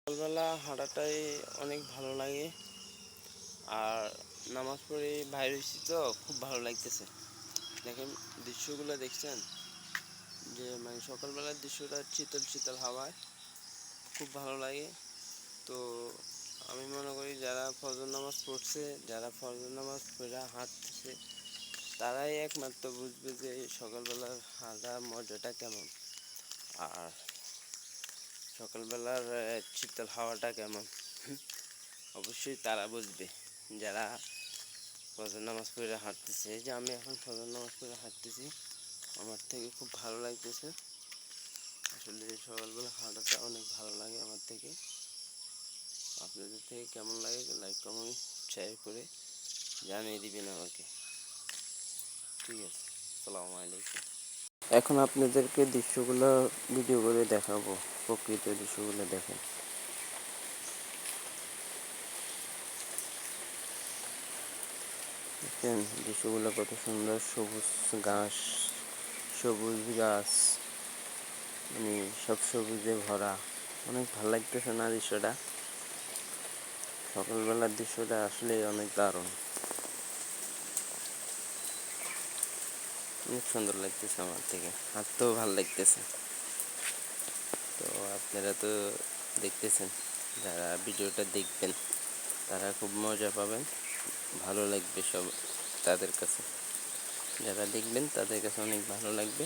সকালবেলা হাঁটাটাই অনেক ভালো লাগে। আর নামাজ পড়ে বাইরে হয়েছি তো খুব ভালো লাগতেছে। দেখেন দৃশ্যগুলো দেখছেন যে সকালবেলার দৃশ্যটা শীতল শীতল হাওয়ায় খুব ভালো লাগে। তো আমি মনে করি যারা ফজর নামাজ পড়ছে, যারা ফজর নামাজ পড়ে হাঁটতেছে তারাই একমাত্র বুঝবে যে সকালবেলার হাঁটার মজাটা কেমন, আর সকালবেলার শীতল হাওয়াটা কেমন। অবশ্যই তারা বুঝবে যারা ফজর নামাজ পড়ে হাঁটতেছে। এই যে আমি এখন ফজর নামাজ পড়ে হাঁটতেছি, আমার থেকে খুব ভালো লাগতেছে। আসলে সকালবেলা হাঁটাটা অনেক ভালো লাগে আমার থেকে। আপনাদের থেকে কেমন লাগে লাইক কমেন্ট শেয়ার করে জানিয়ে দিবেন আমাকে। ঠিক আছে, আসসালামু আলাইকুম। এখন আপনাদেরকে দৃশ্যগুলো ভিডিও করে দেখাবো, প্রকৃত দৃশ্যগুলো দেখেন। দেখেন দৃশ্যগুলো কত সুন্দর, সবুজ ঘাস, সবুজ গাছ, সব সবুজে ভরা। অনেক ভালো লাগতেছে না দৃশ্যটা? সকালবেলার দৃশ্যটা আসলে অনেক দারুণ, অনেক সুন্দর লাগতেছে। আমার থেকে হাঁটতেও ভালো লাগতেছে। তো আপনারা তো দেখতেছেন, যারা ভিডিওটা দেখবেন তারা খুব মজা পাবেন, ভালো লাগবে সব তাদের কাছে। যারা দেখবেন তাদের কাছে অনেক ভালো লাগবে।